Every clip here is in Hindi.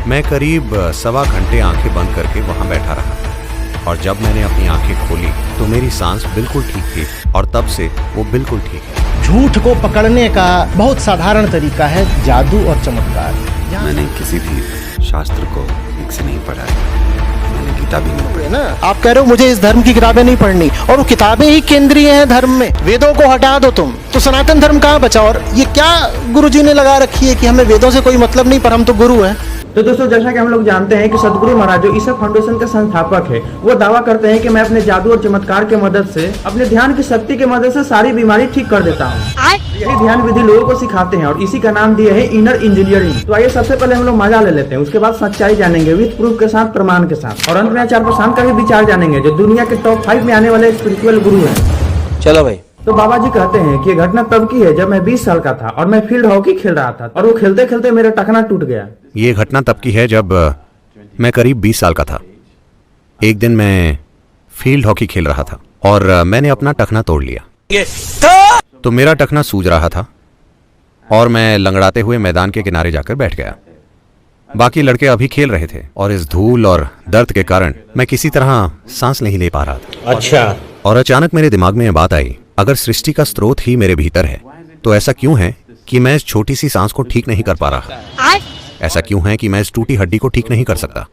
मैं करीब 1.25 घंटे आंखें बंद करके वहां बैठा रहा और जब मैंने अपनी आंखें खोली तो मेरी सांस बिल्कुल ठीक थी और तब से वो बिल्कुल ठीक है। झूठ को पकड़ने का बहुत साधारण तरीका है जादू और चमत्कार। मैंने किसी भी शास्त्र को ठीक से नहीं पढ़ा है, मैंने गीता भी नहीं पढ़ी ना। आप कह रहे हो मुझे इस धर्म की किताबें नहीं पढ़नी, और वो किताबें ही केंद्रीय हैं धर्म में। वेदों को हटा दो तुम तो सनातन धर्म कहाँ बचा। और ये क्या गुरुजी ने लगा रखी है कि हमें वेदों से कोई मतलब नहीं, पर हम तो गुरु हैं। तो दोस्तों, जैसा कि हम लोग जानते हैं कि सदगुरु महाराज जो ईसा फाउंडेशन के संस्थापक है, वो दावा करते हैं कि मैं अपने जादू और चमत्कार के मदद से, अपने ध्यान की शक्ति के मदद से सारी बीमारी ठीक कर देता हूँ। यही ध्यान विधि लोगों को सिखाते हैं और इसी का नाम दिया है इनर इंजीनियरिंग। तो आइए सबसे पहले हम लोग मजा ले लेते हैं, उसके बाद सच्चाई जानेंगे विद प्रूफ के साथ, प्रमाण के साथ, और अंत में आचार्य प्रशांत का भी विचार जानेंगे जो दुनिया के टॉप 5 में आने वाले स्पिरिचुअल गुरु है। चलो भाई। तो बाबा जी कहते हैं कि ये घटना तब की है जब मैं 20 साल का था और मैं फील्ड हॉकी खेल रहा था और वो खेलते खेलते मेरा टखना टूट गया। ये घटना तब की है जब मैं करीब 20 साल का था। एक दिन मैं फील्ड हॉकी खेल रहा था और मैंने अपना टखना तोड़ लिया। तो मेरा टखना सूज रहा था और मैं लंगड़ाते हुए मैदान के किनारे जाकर बैठ गया। बाकी लड़के अभी खेल रहे थे और इस धूल और दर्द के कारण मैं किसी तरह सांस नहीं ले पा रहा था। अच्छा। और अचानक मेरे दिमाग में यह बात आई, अगर सृष्टि का स्रोत ही मेरे भीतर है तो ऐसा क्यों है कि मैं इस छोटी सी सांस को ठीक नहीं कर पा रहा। ऐसा क्यों है कि मैं इस टूटी हड्डी को ठीक नहीं कर सकता।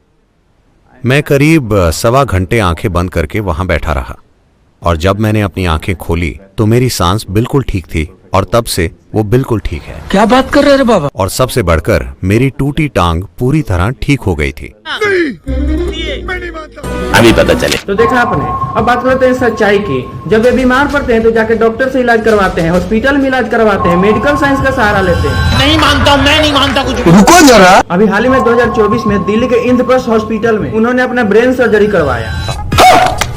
मैं करीब 1.25 घंटे आंखें बंद करके वहां बैठा रहा और जब मैंने अपनी आंखें खोली तो मेरी सांस बिल्कुल ठीक थी और तब से वो बिल्कुल ठीक है। क्या बात कर रहे रे बाबा। और सबसे बढ़कर मेरी टूटी टांग पूरी तरह ठीक हो गई थी। अभी पता चले। तो देखा आपने। अब बात करते हैं सच्चाई की। जब वे बीमार पड़ते हैं तो जाके डॉक्टर से इलाज करवाते हैं, हॉस्पिटल में इलाज करवाते हैं, मेडिकल साइंस का सहारा लेते हैं। नहीं मानता, मैं नहीं मानता कुछ। रुको जरा। अभी हाल ही में 2024 में दिल्ली के इंद्रप्रस्थ हॉस्पिटल में उन्होंने अपना ब्रेन सर्जरी करवाया।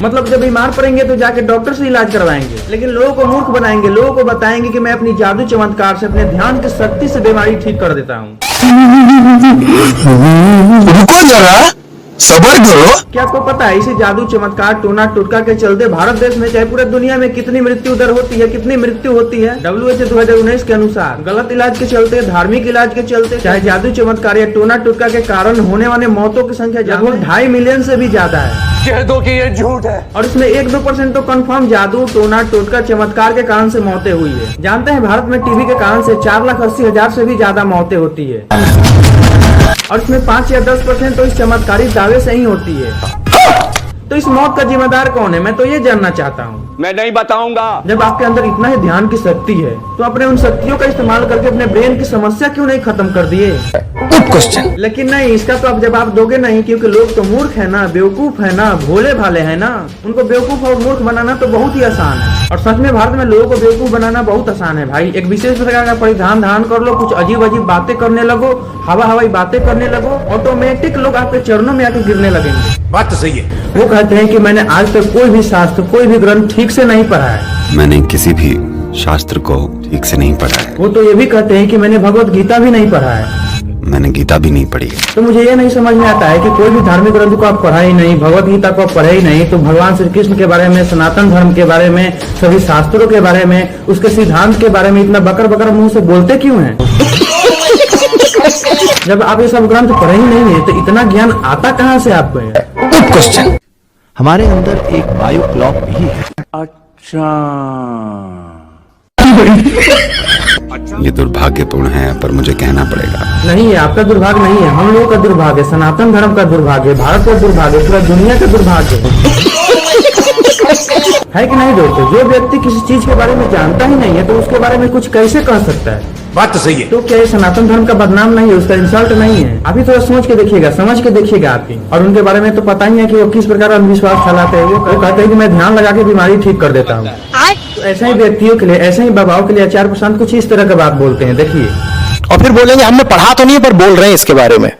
मतलब जब बीमार पड़ेंगे तो जाके डॉक्टर से इलाज करवाएंगे, लेकिन लोगों को मूर्ख बनाएंगे, लोगों को बताएंगे कि मैं अपनी जादू चमत्कार से, अपने ध्यान की शक्ति से बीमारी ठीक कर देता हूँ। रुको जरा, सबर करो। क्या आपको पता है इसी जादू चमत्कार टोना टोटका के चलते भारत देश में चाहे पूरे दुनिया में कितनी मृत्यु दर होती है, कितनी मृत्यु होती है। WHO 2019 के अनुसार गलत इलाज के चलते, धार्मिक इलाज के चलते, चाहे जादू चमत्कार या टोना टोटका के कारण होने वाले मौतों की संख्या लगभग 2.5 मिलियन से भी ज्यादा है। कह दो कि ये झूठ है। और इसमें 1-2% तो कंफर्म जादू टोना टोटका चमत्कार के कारण से मौतें हुई है। जानते हैं भारत में टीबी के कारण से 4,80,000 से भी ज्यादा मौतें होती है और इसमें 5 या 10% तो इस चमत्कारी दावे से ही होती है। तो इस मौत का जिम्मेदार कौन है, मैं तो ये जानना चाहता हूँ। मैं नहीं बताऊंगा। जब आपके अंदर इतना ही ध्यान की शक्ति है तो अपने उन शक्तियों का इस्तेमाल करके अपने ब्रेन की समस्या क्यों नहीं खत्म कर दिए। क्वेश्चन। लेकिन नहीं, इसका तो अब जवाब दोगे नहीं, क्योंकि लोग तो मूर्ख है ना, बेवकूफ है ना, भोले भाले है ना। उनको बेवकूफ और मूर्ख बनाना तो बहुत ही आसान है। और सच में भारत में लोगों को बेवकूफ बनाना बहुत आसान है भाई। एक विशेष प्रकार का परिधान धारण कर लो, कुछ अजीब अजीब बातें करने लगो, हवाई बातें करने लगो, ऑटोमेटिक लोग आपके चरणों में आके गिरने लगेंगे। बात तो सही है। वो कहते हैं कि मैंने आज तक कोई भी शास्त्र, कोई भी ग्रंथ ठीक से नहीं पढ़ा है। मैंने किसी भी शास्त्र को ठीक से नहीं पढ़ा है। वो तो ये भी कहते हैं कि मैंने भगवत गीता भी नहीं पढ़ा है। मैंने गीता भी नहीं पढ़ी। तो मुझे ये नहीं समझ में आता है कि कोई भी धार्मिक ग्रंथ को आप पढ़ा ही नहीं, भगवत गीता को आप पढ़े ही नहीं, तो भगवान श्री कृष्ण के बारे में, सनातन धर्म के बारे में, सभी शास्त्रों के बारे में, उसके सिद्धांत के बारे में इतना बकर बकर मुंह से बोलते क्यों हैं? जब आप ये सब ग्रंथ पढ़े ही नहीं है तो इतना ज्ञान आता कहाँ से आपको? क्वेश्चन। हमारे अंदर एक बायो क्लॉक भी है। अच्छा। ये दुर्भाग्यपूर्ण है पर मुझे कहना पड़ेगा। नहीं है, आपका दुर्भाग्य नहीं है, हम लोगों का दुर्भाग्य, सनातन धर्म का दुर्भाग्य, भारत का दुर्भाग्य, पूरा दुनिया का दुर्भाग्य है कि नहीं दोस्तों? जो व्यक्ति किसी चीज के बारे में जानता ही नहीं है तो उसके बारे में कुछ कैसे कह सकता है? बात तो सही है। तो क्या ये सनातन धर्म का बदनाम नहीं है, उसका इंसल्ट नहीं है? अभी थोड़ा सोच के देखिएगा, समझ के देखिएगा आपकी। और उनके बारे में तो पता ही है कि वो किस प्रकार अंधविश्वास फैलाते हैं। वो कहते हैं कि मैं ध्यान लगा के बीमारी ठीक कर देता हूँ। तो ऐसे ही व्यक्तियों के लिए, ऐसे ही बाबाओं के लिए आचार्य प्रशांत कुछ इस तरह का बात बोलते हैं, देखिए। और फिर बोलेंगे हमने पढ़ा तो नहीं है पर बोल रहे हैं इसके बारे में।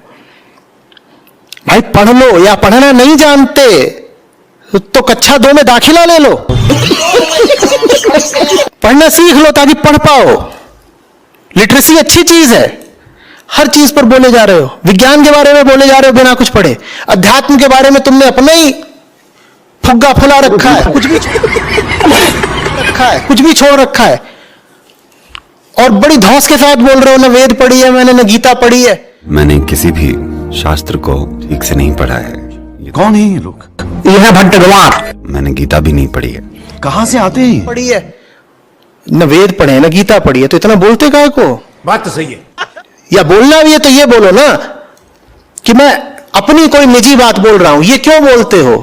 भाई पढ़ लो, या पढ़ना नहीं जानते तो कक्षा 2 में दाखिला ले लो। पढ़ना सीख लो ताकि पढ़ पाओ। लिटरेसी अच्छी चीज है। हर चीज पर बोले जा रहे हो, विज्ञान के बारे में बोले जा रहे हो बिना कुछ पढ़े, अध्यात्म के बारे में तुमने अपना ही फुग्गा फुला रखा है, कुछ भी छोड़ रखा है और बड़ी धौंस के साथ बोल रहे हो ना वेद पढ़ी है मैंने, ना गीता पढ़ी है। मैंने किसी भी शास्त्र को ठीक से नहीं पढ़ा है। कौन है ये लोग? ये है भट्ट गंवार। मैंने गीता भी नहीं पढ़ी है। कहां से आते हैं? पढ़ी है, न वेद पढ़े न गीता पढ़ी है, तो इतना बोलते काहे को? बात तो सही है। या बोलना भी है तो ये बोलो ना कि मैं अपनी कोई निजी बात बोल रहा हूं। ये क्यों बोलते हो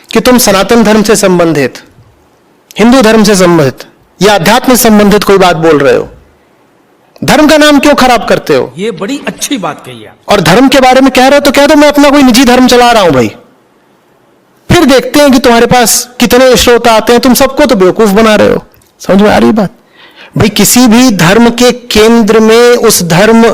कि तुम सनातन धर्म से संबंधित, हिंदू धर्म से संबंधित या अध्यात्म से संबंधित कोई बात बोल रहे हो? धर्म का नाम क्यों खराब करते हो? ये बड़ी अच्छी बात कही है। और धर्म के बारे में कह रहे हो तो कह दो मैं अपना कोई निजी धर्म चला रहा हूं भाई। फिर देखते हैं कि तुम्हारे पास कितने श्रोता आते हैं। तुम सबको तो बेवकूफ बना रहे हो। समझ में आ रही बात? भाई किसी भी धर्म के केंद्र में उस धर्म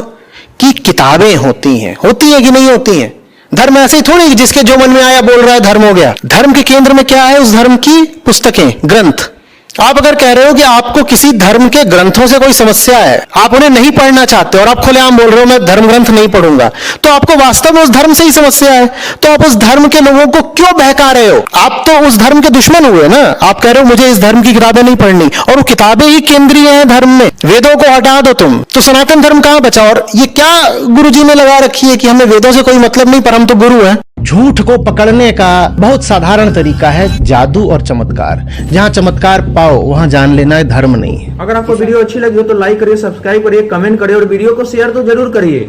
की किताबें होती हैं कि नहीं होती हैं? धर्म ऐसे ही थोड़ी कि जिसके जो मन में आया बोल रहा है धर्म हो गया। धर्म के केंद्र में क्या है? उस धर्म की पुस्तकें, ग्रंथ। आप अगर कह रहे हो कि आपको किसी धर्म के ग्रंथों से कोई समस्या है, आप उन्हें नहीं पढ़ना चाहते और आप खुलेआम बोल रहे हो मैं धर्म ग्रंथ नहीं पढ़ूंगा, तो आपको वास्तव में उस धर्म से ही समस्या है। तो आप उस धर्म के लोगों को क्यों बहका रहे हो? आप तो उस धर्म के दुश्मन हुए ना। आप कह रहे हो मुझे इस धर्म की किताबें नहीं पढ़नी, और वो किताबें ही केंद्रीय हैं धर्म में। वेदों को हटा दो तुम, तो सनातन धर्म कहां बचा? और ये क्या गुरुजी ने लगा रखी है कि हमें वेदों से कोई मतलब नहीं, पर हम तो गुरु हैं। झूठ को पकड़ने का बहुत साधारण तरीका है जादू और चमत्कार। जहां चमत्कार पाओ वहां जान लेना धर्म नहीं है। अगर आपको वीडियो अच्छी लगी हो तो लाइक करिए, सब्सक्राइब करिए, कमेंट करिए और वीडियो को शेयर तो जरूर करिए।